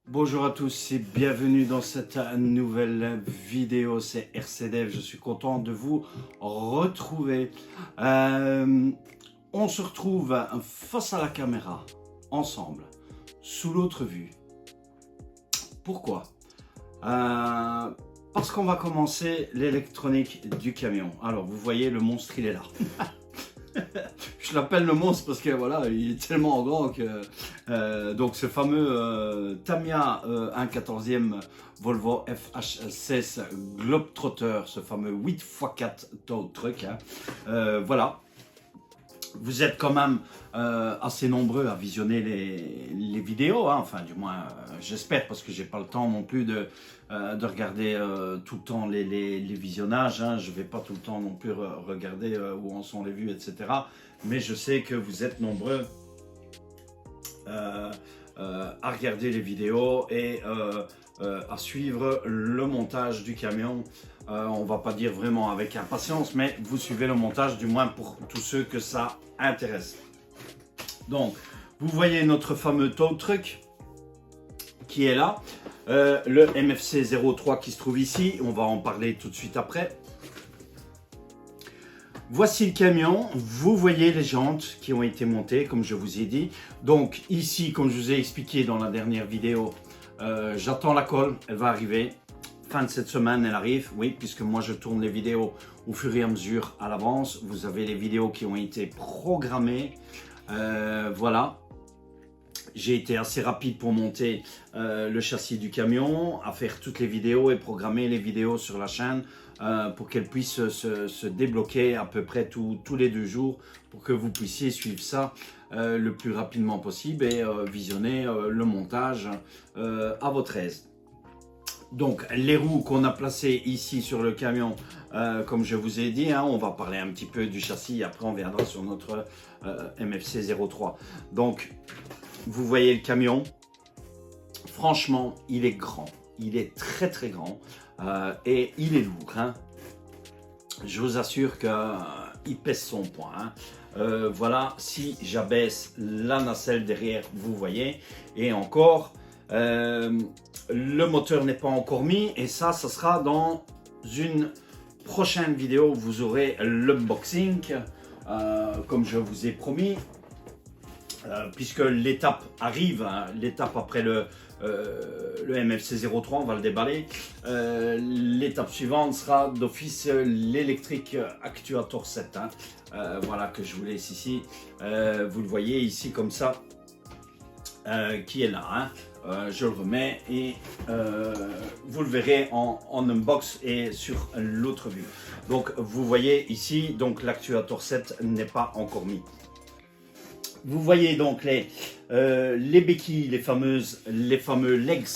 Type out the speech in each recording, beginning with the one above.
Bonjour à tous et bienvenue dans cette nouvelle vidéo, c'est RCDev, je suis content de vous retrouver. On se retrouve face à la caméra, ensemble, sous l'autre vue. Pourquoi? Parce qu'on va commencer l'électronique du camion. Alors vous voyez, le monstre il est là. Je l'appelle le monstre parce que voilà, il est tellement grand que donc ce fameux Tamiya 1/14e Volvo FH16 Globetrotter, ce fameux 8x4 tow truck, voilà. Vous êtes quand même assez nombreux à visionner les vidéos, hein. Enfin du moins j'espère, parce que j'ai pas le temps non plus de regarder tout le temps les visionnages, hein. Je vais pas tout le temps non plus regarder où en sont les vues, etc. Mais je sais que vous êtes nombreux à regarder les vidéos et à suivre le montage du camion. On va pas dire vraiment avec impatience, mais vous suivez le montage, du moins pour tous ceux que ça intéresse. Donc, vous voyez notre fameux tow truck qui est là, le MFC 03 qui se trouve ici. On va en parler tout de suite après. Voici le camion, vous voyez les jantes qui ont été montées, comme je vous ai dit. Donc ici, comme je vous ai expliqué dans la dernière vidéo, j'attends la colle, elle va arriver. Fin de cette semaine, elle arrive, oui, puisque moi je tourne les vidéos au fur et à mesure à l'avance. Vous avez les vidéos qui ont été programmées, voilà. J'ai été assez rapide pour monter le châssis du camion, à faire toutes les vidéos et programmer les vidéos sur la chaîne pour qu'elles puissent se débloquer à peu près tous les 2 jours, pour que vous puissiez suivre ça le plus rapidement possible et visionner le montage à votre aise. Donc les roues qu'on a placées ici sur le camion, comme je vous ai dit, hein, on va parler un petit peu du châssis, après on viendra sur notre MFC 03. Donc vous voyez le camion, franchement il est grand, il est très très grand et il est lourd, hein. Je vous assure qu'il pèse son poids, hein. Voilà, si j'abaisse la nacelle derrière, vous voyez, et encore le moteur n'est pas encore mis, et ça sera dans une prochaine vidéo. Vous aurez l'unboxing comme je vous ai promis, puisque l'étape arrive, hein, l'étape après le MFC 03, on va le déballer. L'étape suivante sera d'office l'électrique actuator 7, hein. Voilà, que je vous laisse ici. Vous le voyez ici comme ça, qui est là, hein. Je le remets et vous le verrez en unbox et sur l'autre vue. Donc vous voyez ici, donc l'actuator 7 n'est pas encore mis. Vous voyez donc les béquilles, les fameux legs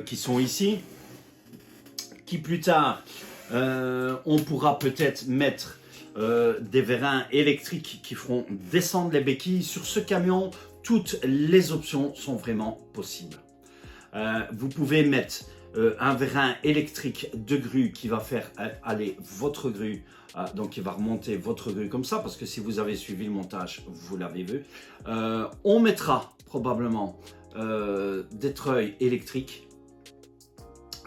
qui sont ici, qui plus tard on pourra peut-être mettre des vérins électriques qui feront descendre les béquilles. Sur ce camion, toutes les options sont vraiment possibles. Vous pouvez mettre un vérin électrique de grue qui va faire aller votre grue, donc il va remonter votre grue comme ça, parce que si vous avez suivi le montage, vous l'avez vu. On mettra probablement des treuils électriques.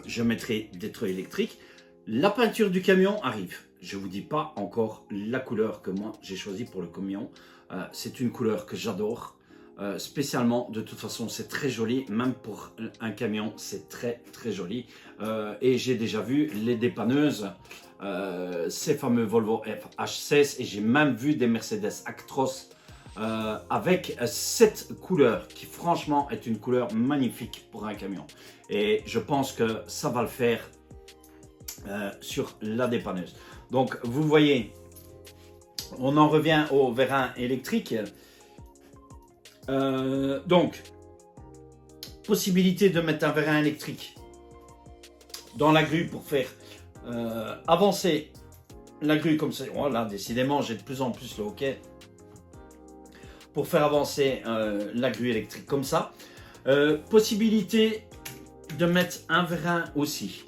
Je mettrai des treuils électriques. La peinture du camion arrive. Je ne vous dis pas encore la couleur que moi j'ai choisie pour le camion. C'est une couleur que j'adore. Spécialement, de toute façon c'est très joli, même pour un camion c'est très très joli, et j'ai déjà vu les dépanneuses, ces fameux Volvo FH16, et j'ai même vu des Mercedes Actros avec cette couleur qui franchement est une couleur magnifique pour un camion, et je pense que ça va le faire sur la dépanneuse. Donc vous voyez, on en revient au vérin électrique. Donc, possibilité de mettre un vérin électrique dans la grue pour faire avancer la grue comme ça. Voilà, décidément, j'ai de plus en plus le hockey pour faire avancer la grue électrique comme ça. Possibilité de mettre un vérin aussi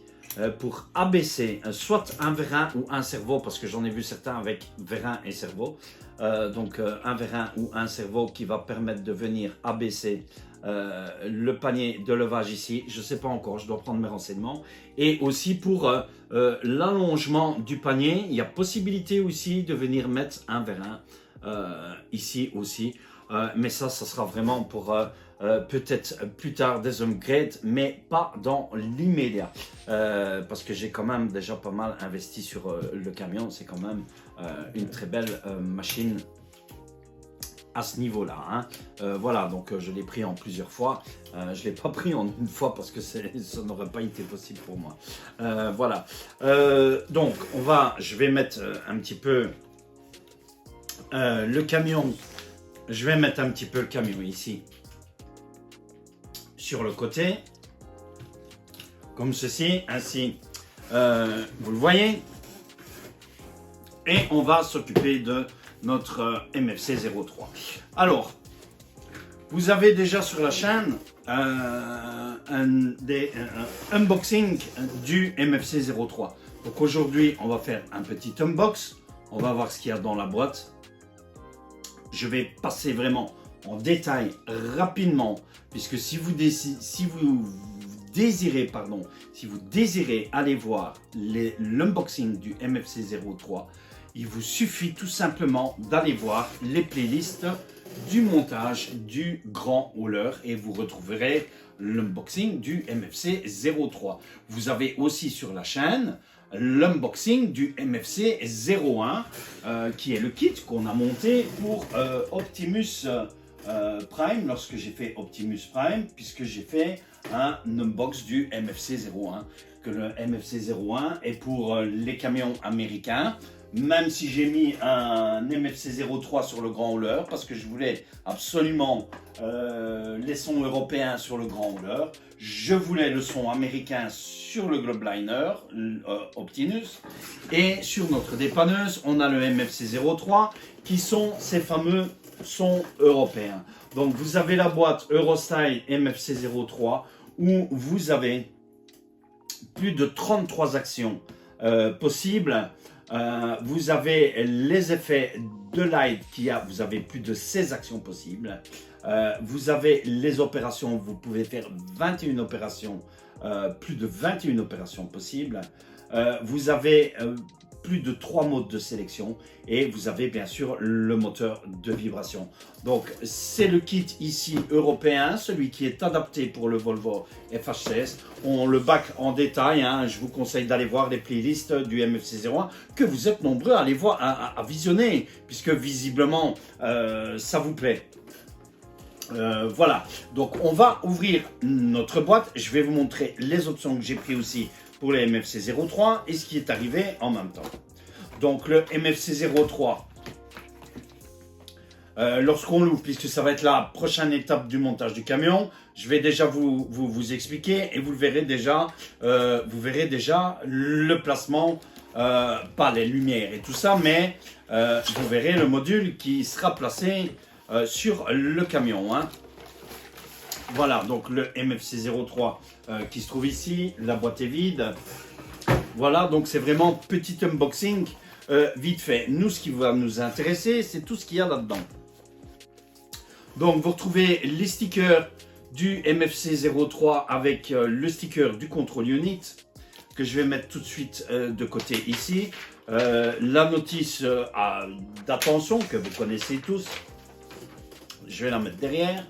pour abaisser, soit un vérin ou un servot, parce que j'en ai vu certains avec vérin et servot. Donc un vérin ou un servot qui va permettre de venir abaisser le panier de levage ici. Je ne sais pas encore, je dois prendre mes renseignements. Et aussi pour l'allongement du panier, il y a possibilité aussi de venir mettre un vérin ici aussi. Mais ça sera vraiment pour peut-être plus tard des upgrades, mais pas dans l'immédiat. Parce que j'ai quand même déjà pas mal investi sur le camion. C'est quand même une très belle machine à ce niveau-là. Hein. Voilà, donc je l'ai pris en plusieurs fois. Je ne l'ai pas pris en une fois parce que ça n'aurait pas été possible pour moi. Voilà. Donc, je vais mettre un petit peu le camion. Je vais mettre un petit peu le camion ici sur le côté. Comme ceci, ainsi. Vous le voyez. Et on va s'occuper de notre MFC 03. Alors, vous avez déjà sur la chaîne un unboxing du MFC 03. Donc aujourd'hui, on va faire un petit unbox. On va voir ce qu'il y a dans la boîte. Je vais passer vraiment en détail rapidement, puisque si vous désirez aller voir l'unboxing du MFC 03, il vous suffit tout simplement d'aller voir les playlists du montage du grand hauler et vous retrouverez l'unboxing du MFC 03. Vous avez aussi sur la chaîne l'unboxing du MFC 01 qui est le kit qu'on a monté pour Optimus Prime lorsque j'ai fait Optimus Prime, puisque j'ai fait un unbox du MFC 01. Que le MFC 01 est pour les camions américains. Même si j'ai mis un MFC 03 sur le grand hauler, parce que je voulais absolument les sons européens sur le grand hauler. Je voulais le son américain sur le Globeliner, Optimus. Et sur notre dépanneuse, on a le MFC 03, qui sont ces fameux sons européens. Donc vous avez la boîte Eurostyle MFC 03, où vous avez plus de 33 actions possibles. Vous avez les effets de light vous avez plus de 16 actions possibles. Vous avez les opérations, vous pouvez faire 21 opérations, plus de 21 opérations possibles. Vous avez plus de 3 modes de sélection et vous avez bien sûr le moteur de vibration. Donc c'est le kit ici européen, celui qui est adapté pour le Volvo FH16. On le back en détail, hein. Je vous conseille d'aller voir les playlists du MFC 01 que vous êtes nombreux à aller voir, à visionner, puisque visiblement ça vous plaît. Voilà, donc on va ouvrir notre boîte. Je vais vous montrer les options que j'ai prises aussi pour les MFC 03 et ce qui est arrivé en même temps. Donc le MFC 03, lorsqu'on l'ouvre, puisque ça va être la prochaine étape du montage du camion, je vais déjà vous expliquer et vous verrez déjà le placement, pas les lumières et tout ça, mais vous verrez le module qui sera placé sur le camion. Hein. Voilà, donc le MFC 03 qui se trouve ici, la boîte est vide. Voilà, donc c'est vraiment petit unboxing vite fait. Nous, ce qui va nous intéresser, c'est tout ce qu'il y a là-dedans. Donc vous retrouvez les stickers du MFC 03 avec le sticker du Control Unit que je vais mettre tout de suite de côté ici. La notice d'attention que vous connaissez tous. Je vais la mettre derrière.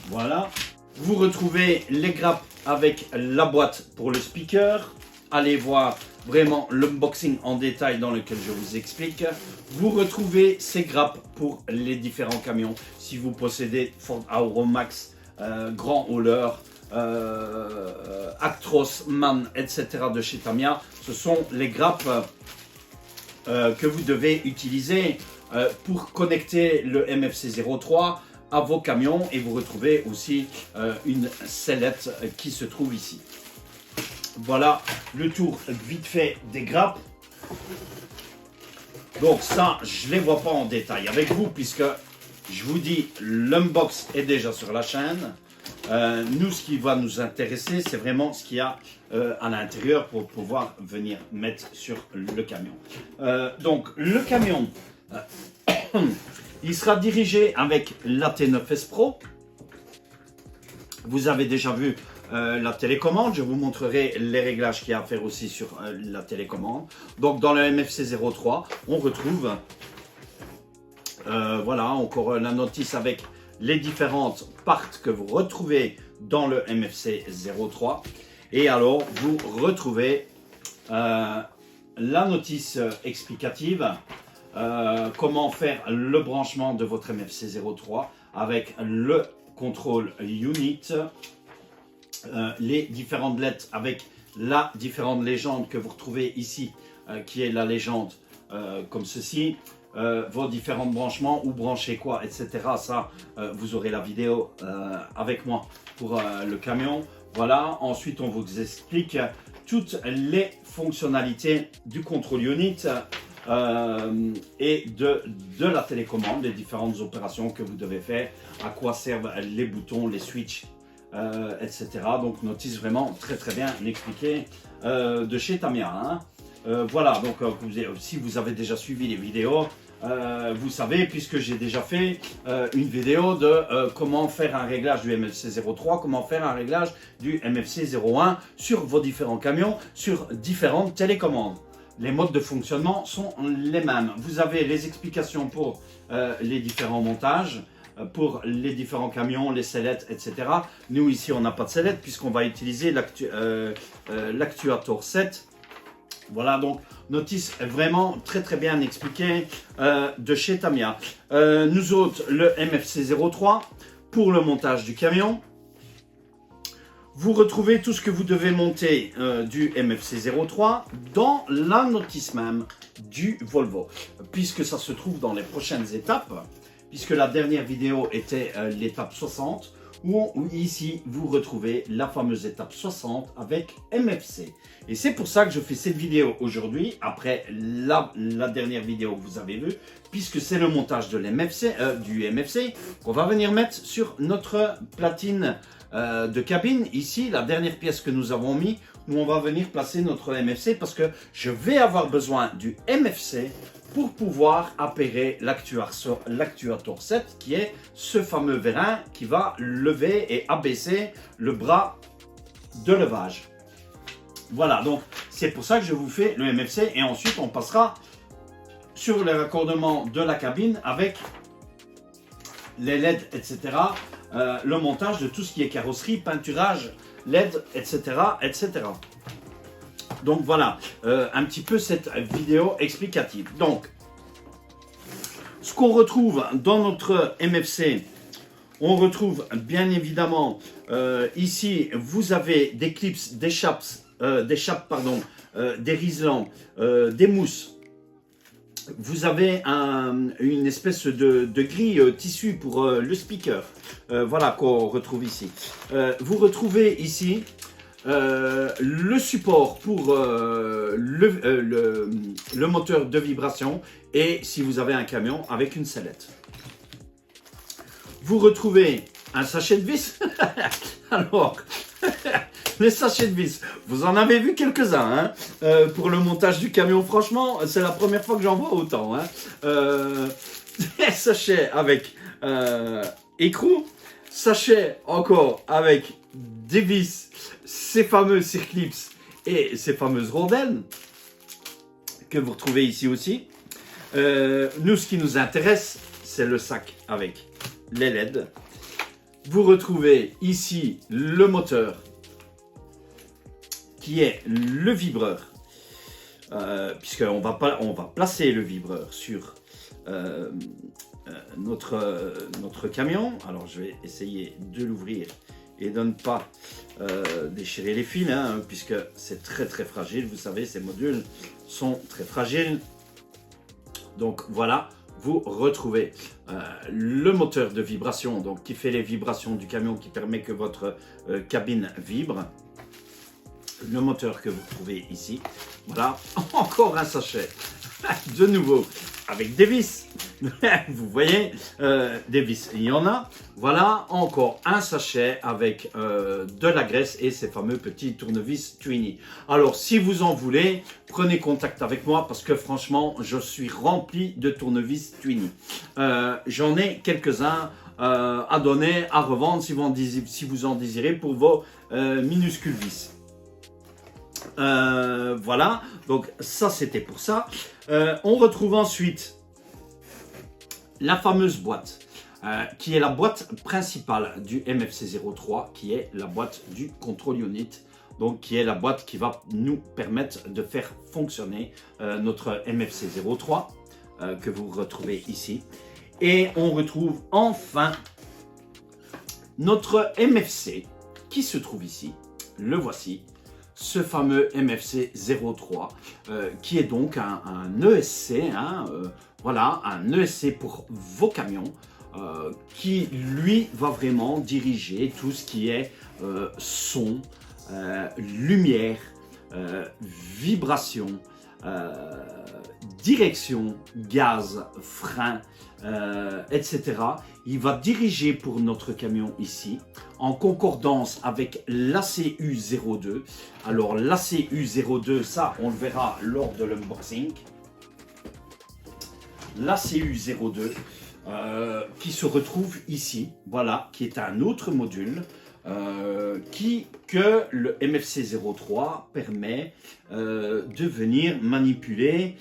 Voilà. Vous retrouvez les grappes avec la boîte pour le speaker. Allez voir vraiment l'unboxing en détail dans lequel je vous explique. Vous retrouvez ces grappes pour les différents camions. Si vous possédez Ford Aeromax, Grand Hauler, Actros, MAN, etc. de chez Tamiya, ce sont les grappes que vous devez utiliser pour connecter le MFC 03 à vos camions, et vous retrouvez aussi une sellette qui se trouve ici. Voilà le tour vite fait des grappes. Donc ça, je ne les vois pas en détail avec vous, puisque je vous dis, l'unbox est déjà sur la chaîne. Nous, ce qui va nous intéresser, c'est vraiment ce qu'il y a à l'intérieur pour pouvoir venir mettre sur le camion. Donc le camion, il sera dirigé avec la T9S Pro. Vous avez déjà vu la télécommande. Je vous montrerai les réglages qu'il y a à faire aussi sur la télécommande. Donc dans le MFC 03, on retrouve voilà encore la notice avec les différentes parts que vous retrouvez dans le MFC 03. Et alors vous retrouvez la notice explicative, comment faire le branchement de votre MFC 03 avec le contrôle unit, les différentes lettres avec la différente légende que vous retrouvez ici, qui est la légende comme ceci, vos différents branchements, où brancher quoi, etc. Ça, vous aurez la vidéo avec moi pour le camion. Voilà, ensuite on vous explique toutes les fonctionnalités du contrôle unit et de la télécommande, les différentes opérations que vous devez faire, à quoi servent les boutons, les switches, etc. Donc notice vraiment très bien expliqué de chez Tamiya. Hein. Voilà, donc si vous avez déjà suivi les vidéos, vous savez, puisque j'ai déjà fait une vidéo de comment faire un réglage du MFC 03, comment faire un réglage du MFC 01 sur vos différents camions, sur différentes télécommandes. Les modes de fonctionnement sont les mêmes. Vous avez les explications pour les différents montages, pour les différents camions, les sellettes, etc. Nous ici on n'a pas de sellette puisqu'on va utiliser l'actuator 7. Voilà, donc notice vraiment très bien expliqué de chez Tamiya. Nous autres, le MFC 03 pour le montage du camion. Vous retrouvez tout ce que vous devez monter du MFC 03 dans la notice même du Volvo, puisque ça se trouve dans les prochaines étapes, puisque la dernière vidéo était l'étape 60, où ici vous retrouvez la fameuse étape 60 avec MFC. Et c'est pour ça que je fais cette vidéo aujourd'hui, après la dernière vidéo que vous avez vue, puisque c'est le montage de du MFC qu'on va venir mettre sur notre platine de cabine. Ici, la dernière pièce que nous avons mis, où on va venir placer notre MFC, parce que je vais avoir besoin du MFC pour pouvoir appairer l'actuator 7, qui est ce fameux vérin qui va lever et abaisser le bras de levage. Voilà, donc c'est pour ça que je vous fais le MFC, et ensuite on passera sur le raccordement de la cabine avec les LED, etc. Le montage de tout ce qui est carrosserie, peinturage, LED, etc. etc. Donc voilà, un petit peu cette vidéo explicative. Donc, ce qu'on retrouve dans notre MFC, on retrouve bien évidemment, ici, vous avez des clips, des riselants, des mousses. Vous avez une espèce de grille tissu pour le speaker, voilà, qu'on retrouve ici. Vous retrouvez ici le support pour le moteur de vibration, et si vous avez un camion avec une sellette. Vous retrouvez un sachet de vis. Alors, les sachets de vis, vous en avez vu quelques-uns hein, pour le montage du camion. Franchement, c'est la première fois que j'en vois autant. Hein. Des sachets avec écrou, sachets encore avec des vis, ces fameux circlips et ces fameuses rondelles que vous retrouvez ici aussi. Nous, ce qui nous intéresse, c'est le sac avec les LED. Vous retrouvez ici le moteur qui est le vibreur, puisqu'on va placer le vibreur sur notre camion. Alors je vais essayer de l'ouvrir et de ne pas déchirer les fils, hein, puisque c'est très fragile. Vous savez, ces modules sont très fragiles. Donc voilà, vous retrouvez le moteur de vibration, donc qui fait les vibrations du camion, qui permet que votre cabine vibre. Le moteur que vous trouvez ici. Voilà, encore un sachet. De nouveau, avec des vis. Vous voyez, des vis, il y en a. Voilà, encore un sachet avec de la graisse et ces fameux petits tournevis Twinny. Alors, si vous en voulez, prenez contact avec moi parce que franchement, je suis rempli de tournevis Twinny. J'en ai quelques-uns à donner, à revendre si vous en désirez pour vos minuscules vis. Voilà, donc ça c'était pour ça. On retrouve ensuite la fameuse boîte qui est la boîte principale du MFC03, qui est la boîte du Control Unit, donc qui est la boîte qui va nous permettre de faire fonctionner notre MFC03 que vous retrouvez ici. Et on retrouve enfin notre MFC qui se trouve ici, le voici, ce fameux MFC 03 qui est donc un ESC, voilà, un ESC pour vos camions qui lui va vraiment diriger tout ce qui est son, lumière, vibration, direction, gaz, frein, etc. Il va diriger pour notre camion ici en concordance avec l'ACU02. Alors l'ACU02, ça on le verra lors de l'unboxing. L'ACU02 qui se retrouve ici, voilà, qui est un autre module que le MFC03 permet de venir manipuler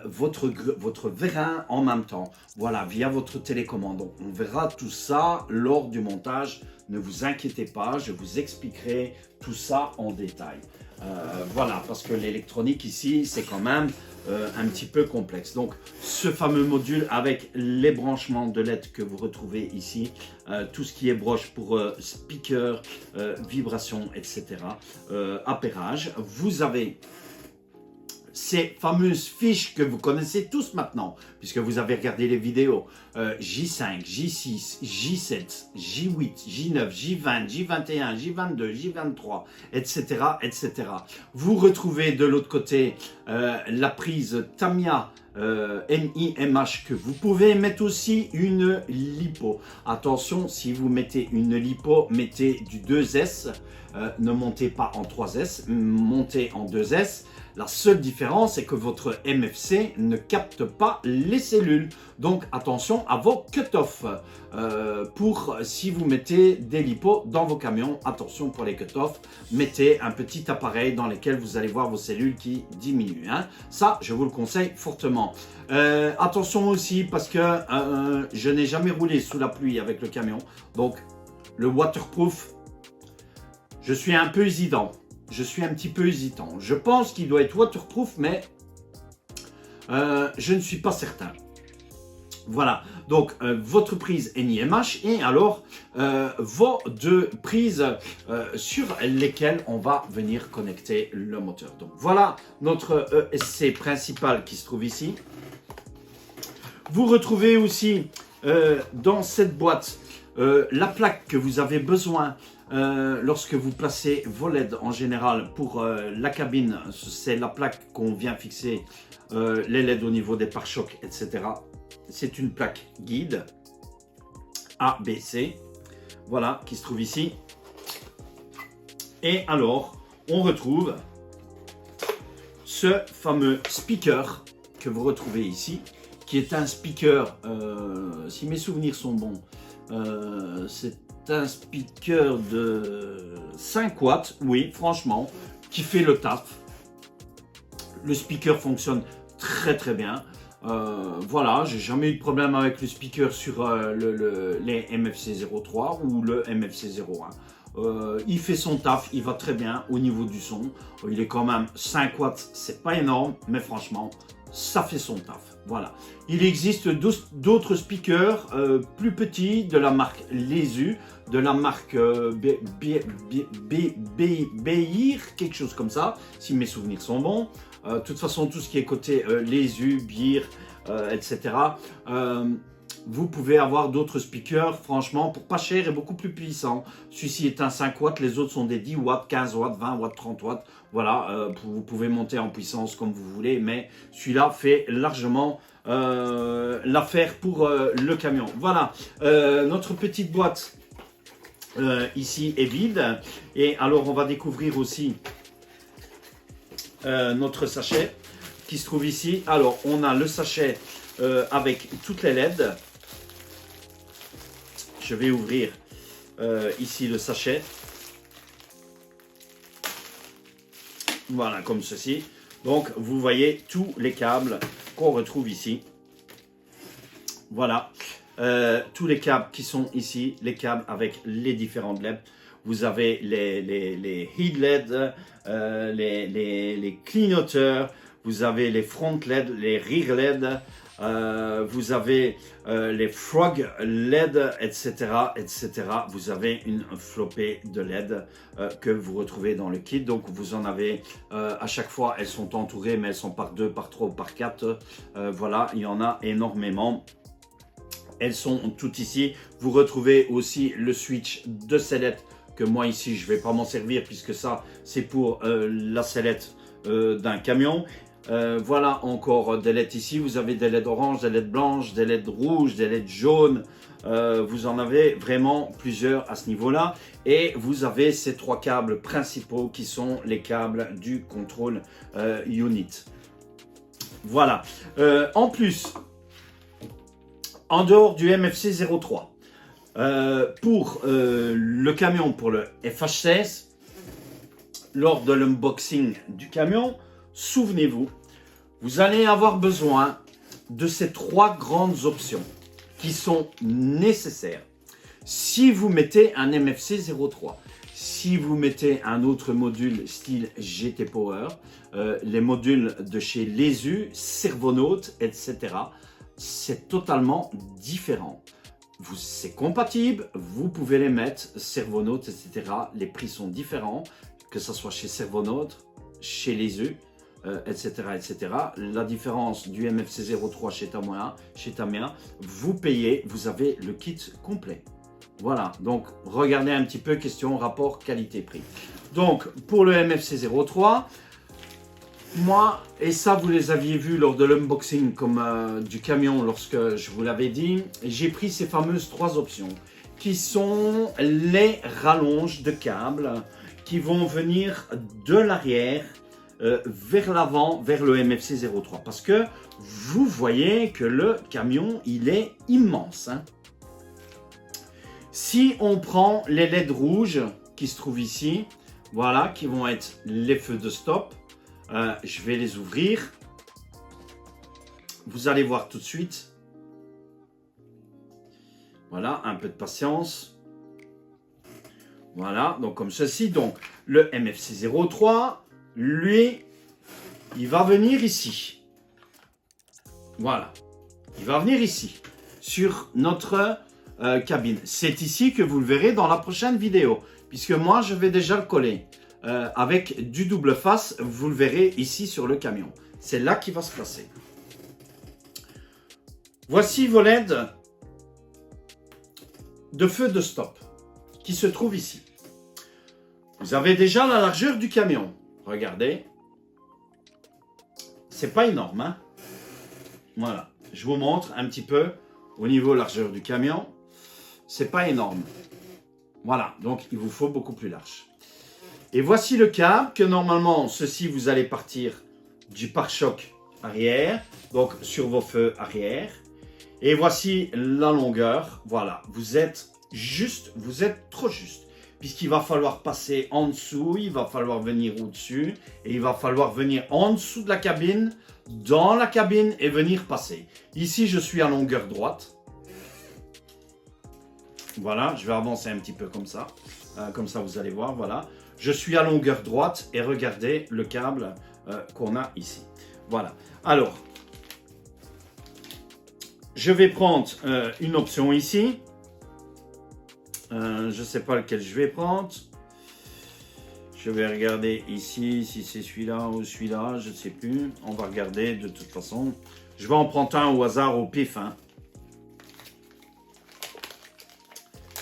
votre vérin en même temps, voilà, via votre télécommande. Donc, on verra tout ça lors du montage, ne vous inquiétez pas, je vous expliquerai tout ça en détail. Voilà, parce que l'électronique ici, c'est quand même un petit peu complexe. Donc, ce fameux module avec les branchements de LED que vous retrouvez ici, tout ce qui est broche pour speaker, vibration, etc., appairage. Vous avez ces fameuses fiches que vous connaissez tous maintenant, puisque vous avez regardé les vidéos J5, J6, J7, J8, J9, J20, J21, J22, J23, etc., etc. Vous retrouvez de l'autre côté la prise Tamiya NIMH que vous pouvez mettre aussi une lipo. Attention, si vous mettez une lipo, mettez du 2S, ne montez pas en 3S, montez en 2S. La seule différence, c'est que votre MFC ne capte pas les cellules. Donc, attention à vos cut-off. Pour si vous mettez des lipos dans vos camions, attention pour les cut-off. Mettez un petit appareil dans lequel vous allez voir vos cellules qui diminuent. Ça, je vous le conseille fortement. Attention aussi parce que je n'ai jamais roulé sous la pluie avec le camion. Donc, le waterproof, je suis un peu hésitant. Je pense qu'il doit être waterproof, mais je ne suis pas certain. Voilà, donc votre prise NIMH et alors vos deux prises sur lesquelles on va venir connecter le moteur. Donc voilà notre ESC principal qui se trouve ici. Vous retrouvez aussi dans cette boîte la plaque que vous avez besoin lorsque vous placez vos LED en général pour la cabine. C'est la plaque qu'on vient fixer les LED au niveau des pare-chocs, etc. C'est une plaque guide ABC, voilà, qui se trouve ici. Et alors, on retrouve ce fameux speaker que vous retrouvez ici, qui est un speaker, si mes souvenirs sont bons, c'est un speaker de 5 watts, oui, franchement, qui fait le taf. Le speaker fonctionne très très bien. Voilà, j'ai jamais eu de problème avec le speaker sur les MFC03 ou le MFC01. Il fait son taf, il va très bien au niveau du son. Il est quand même 5 watts, c'est pas énorme, mais franchement, ça fait son taf. Voilà. Il existe d'autres speakers plus petits de la marque Lesu, de la marque Beir, quelque chose comme ça, si mes souvenirs sont bons. De toute façon, tout ce qui est côté Lesu, Beir, etc. Vous pouvez avoir d'autres speakers, franchement, pour pas cher et beaucoup plus puissant. Celui-ci est un 5 watts, les autres sont des 10 watts, 15 watts, 20 watts, 30 watts. Voilà, vous pouvez monter en puissance comme vous voulez, mais celui-là fait largement l'affaire pour le camion. Voilà, notre petite boîte ici est vide. Et alors, on va découvrir aussi notre sachet qui se trouve ici. Alors, on a le sachet avec toutes les LED. je vais ouvrir ici le sachet. Voilà, comme ceci. Donc, vous voyez tous les câbles qu'on retrouve ici. Voilà, tous les câbles qui sont ici, les câbles avec les différentes LED. Vous avez les head LED, les clignoteurs, vous avez les front LED, les rear LED, vous avez les frog LED, etc., etc. Vous avez une flopée de LED que vous retrouvez dans le kit. Donc vous en avez à chaque fois, elles sont entourées, mais elles sont par 2, par 3 ou par 4. Voilà, il y en a énormément. Elles sont toutes ici. Vous retrouvez aussi le switch de sellette que moi ici je ne vais pas m'en servir puisque ça c'est pour la sellette d'un camion. Voilà encore des LED ici. Vous avez des LED oranges, des LED blanches, des LED rouges, des LED jaunes. Vous en avez vraiment plusieurs à ce niveau-là. Et vous avez ces 3 câbles principaux qui sont les câbles du control unit. Voilà. En plus, en dehors du MFC 03, pour le camion, pour le FH16, lors de l'unboxing du camion, souvenez-vous, vous allez avoir besoin de ces 3 grandes options qui sont nécessaires. Si vous mettez un MFC 03, si vous mettez un autre module style GT Power, les modules de chez Lesu, Servonaut, etc., c'est totalement différent. C'est compatible, vous pouvez les mettre, Servonaut, etc. Les prix sont différents, que ce soit chez Servonaut, chez Lesu, etc., etc. La différence du MFC 03 chez Tamiya, vous payez, vous avez le kit complet. Voilà, donc regardez un petit peu, question rapport qualité-prix. Donc pour le MFC 03, moi, et ça vous les aviez vus lors de l'unboxing du camion lorsque je vous l'avais dit, j'ai pris ces fameuses 3 options qui sont les rallonges de câbles qui vont venir de l'arrière vers l'avant, vers le MFC 03. Parce que vous voyez que le camion, il est immense. Hein. Si on prend les LED rouges qui se trouvent ici, voilà, qui vont être les feux de stop, je vais les ouvrir. Vous allez voir tout de suite. Voilà, un peu de patience. Voilà, donc comme ceci. Donc, le MFC 03, lui, il va venir ici. Voilà. Il va venir ici, sur notre cabine. C'est ici que vous le verrez dans la prochaine vidéo, puisque moi, je vais déjà le coller. Avec du double face, vous le verrez ici sur le camion. C'est là qu'il va se placer. Voici vos LED de feu de stop qui se trouvent ici. Vous avez déjà la largeur du camion. Regardez. C'est pas énorme, hein? Voilà. Je vous montre un petit peu au niveau largeur du camion. C'est pas énorme. Voilà. Donc, il vous faut beaucoup plus large. Et voici le câble que normalement, ceci, vous allez partir du pare-choc arrière, donc sur vos feux arrière. Et voici la longueur. Voilà, vous êtes trop juste. Puisqu'il va falloir passer en dessous, il va falloir venir au-dessus, et il va falloir venir en dessous de la cabine, dans la cabine, et venir passer. Ici, je suis à longueur droite. Voilà, je vais avancer un petit peu comme ça. Comme ça, vous allez voir, voilà. Je suis à longueur droite et regardez le câble qu'on a ici. Voilà. Alors, je vais prendre une option ici. Je ne sais pas lequel je vais prendre. Je vais regarder ici si c'est celui-là ou celui-là. Je ne sais plus. On va regarder de toute façon. Je vais en prendre un au hasard, au pif. Hein.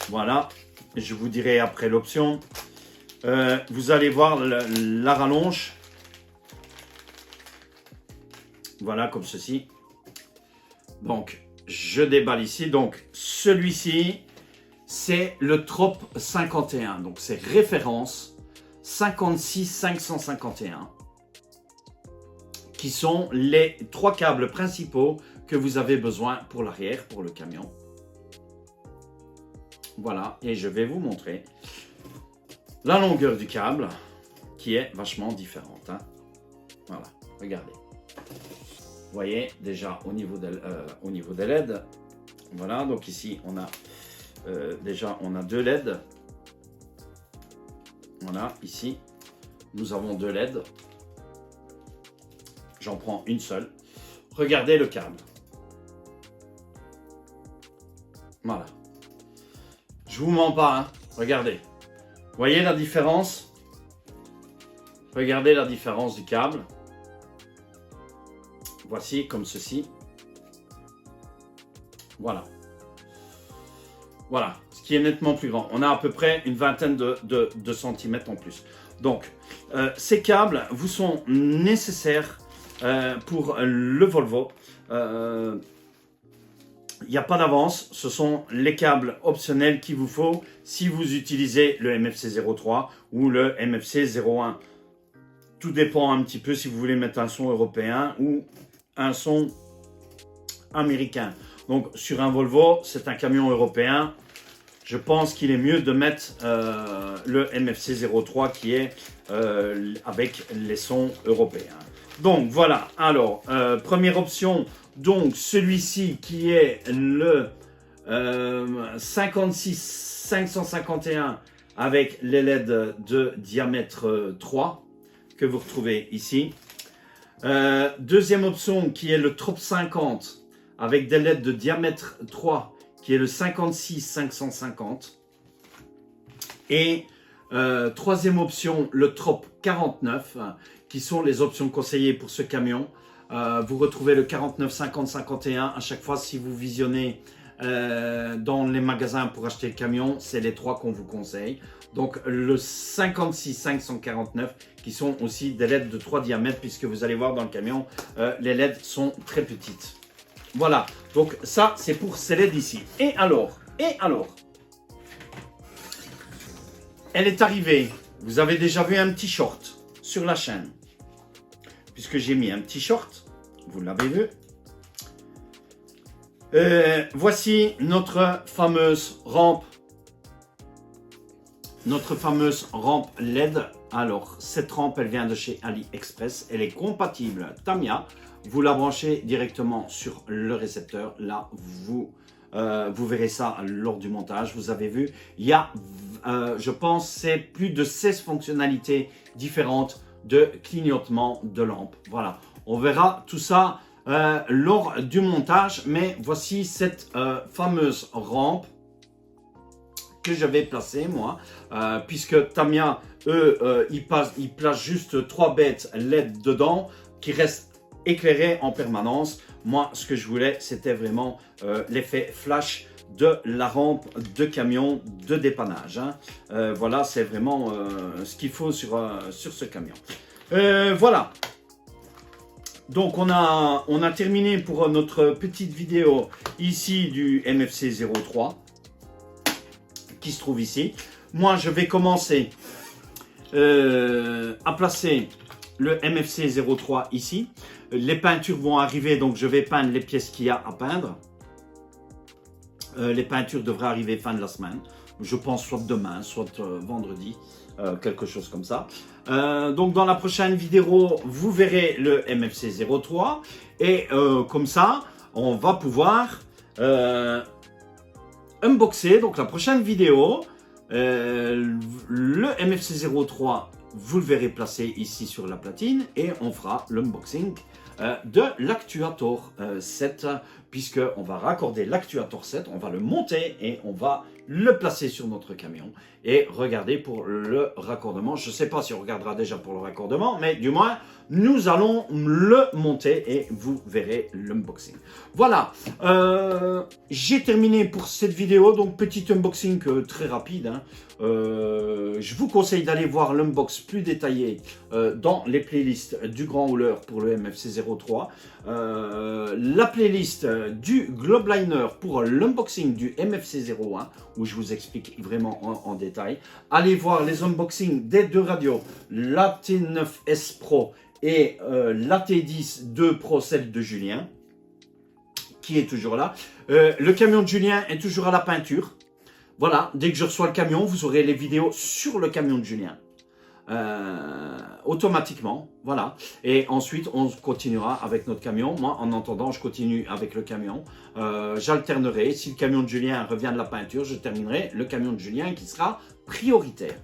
Voilà. Je vous dirai après l'option. Vous allez voir la rallonge. Voilà, comme ceci. Donc, je déballe ici. Donc, celui-ci, c'est le Trop 51. Donc, c'est référence 56551. Qui sont les 3 câbles principaux que vous avez besoin pour l'arrière, pour le camion. Voilà, et je vais vous montrer la longueur du câble qui est vachement différente. Hein. Voilà, regardez. Vous voyez déjà au niveau des LED. Voilà, donc ici on a déjà on a 2 LED. Voilà, ici nous avons 2 LED. J'en prends une seule. Regardez le câble. Voilà. Je vous mens pas, hein. Regardez. Voyez la différence? Regardez la différence du câble. Voici comme ceci. Voilà. Voilà, ce qui est nettement plus grand. On a à peu près une vingtaine de centimètres en plus. Donc, ces câbles vous sont nécessaires pour le Volvo. Il n'y a pas d'avance, ce sont les câbles optionnels qu'il vous faut si vous utilisez le MFC 03 ou le MFC 01. Tout dépend un petit peu si vous voulez mettre un son européen ou un son américain. Donc sur un Volvo, c'est un camion européen. Je pense qu'il est mieux de mettre le MFC 03 qui est avec les sons européens. Donc voilà, alors première option, donc celui-ci qui est le 56 551 avec les LED de diamètre 3 que vous retrouvez ici. Deuxième option qui est le Trop 50 avec des LED de diamètre 3 qui est le 56 550. Et troisième option, le Trop 49 qui sont les options conseillées pour ce camion. Vous retrouvez le 49, 50, 51 à chaque fois si vous visionnez dans les magasins pour acheter le camion. C'est les 3 qu'on vous conseille. Donc le 56 549 qui sont aussi des LED de 3 diamètres puisque vous allez voir dans le camion, les LED sont très petites. Voilà, donc ça c'est pour ces LED ici. Et alors, elle est arrivée, vous avez déjà vu un petit short sur la chaîne. Puisque j'ai mis un petit short, vous l'avez vu. Voici notre fameuse rampe. Notre fameuse rampe LED. Alors, cette rampe, elle vient de chez AliExpress. Elle est compatible Tamiya. Vous la branchez directement sur le récepteur. Là, vous verrez ça lors du montage. Vous avez vu, il y a, je pense, c'est plus de 16 fonctionnalités différentes de clignotement de lampe. Voilà, on verra tout ça lors du montage, mais voici cette fameuse rampe que je vais placer moi, puisque Tamiya, eux, ils placent juste 3 bêtes LED dedans qui restent éclairées en permanence. Moi, ce que je voulais, c'était vraiment l'effet flash de la rampe de camion de dépannage. Hein. Voilà, c'est vraiment ce qu'il faut sur ce camion. Voilà. Donc, on a terminé pour notre petite vidéo ici du MFC 03 qui se trouve ici. Moi, je vais commencer à placer le MFC 03 ici. Les peintures vont arriver, donc je vais peindre les pièces qu'il y a à peindre. Les peintures devraient arriver fin de la semaine. Je pense soit demain, soit vendredi, quelque chose comme ça. Donc dans la prochaine vidéo, vous verrez le MFC 03. Et comme ça, on va pouvoir unboxer. Donc la prochaine vidéo, le MFC 03, vous le verrez placé ici sur la platine. Et on fera l'unboxing de l'actuator 7, puisqu'on va raccorder l'actuator 7, on va le monter et on va le placer sur notre camion. Et regardez pour le raccordement, je ne sais pas si on regardera déjà pour le raccordement, mais du moins, nous allons le monter et vous verrez l'unboxing. Voilà, j'ai terminé pour cette vidéo, donc petit unboxing très rapide. Hein. Je vous conseille d'aller voir l'unbox plus détaillé dans les playlists du Grand Hauleur pour le MFC 03, la playlist du Globeliner pour l'unboxing du MFC 01 où je vous explique vraiment en détail. Allez voir les unboxings des 2 radios, la T9S Pro et la T10 2 Pro, celle de Julien, qui est toujours là. Le camion de Julien est toujours à la peinture. voilà, dès que je reçois le camion, vous aurez les vidéos sur le camion de Julien. Automatiquement, voilà. Et ensuite, on continuera avec notre camion. Moi, en attendant, je continue avec le camion. J'alternerai. Si le camion de Julien revient de la peinture, je terminerai le camion de Julien qui sera prioritaire.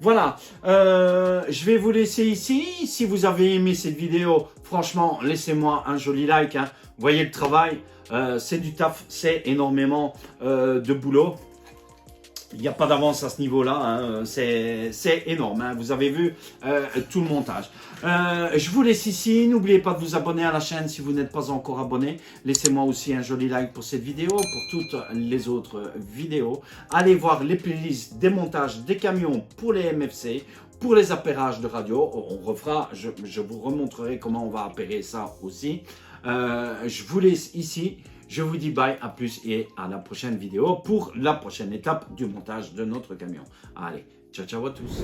Voilà, je vais vous laisser ici. Si vous avez aimé cette vidéo, franchement, laissez-moi un joli like. Hein. Voyez le travail, c'est du taf, c'est énormément de boulot. Il n'y a pas d'avance à ce niveau-là, hein. C'est énorme, hein. Vous avez vu tout le montage. Je vous laisse ici, n'oubliez pas de vous abonner à la chaîne si vous n'êtes pas encore abonné. Laissez-moi aussi un joli like pour cette vidéo, pour toutes les autres vidéos. Allez voir les playlists des montages des camions pour les MFC, pour les appairages de radio. On refera, je vous remontrerai comment on va appairer ça aussi. Je vous laisse ici. Je vous dis bye, à plus et à la prochaine vidéo pour la prochaine étape du montage de notre camion. Allez, ciao ciao à tous.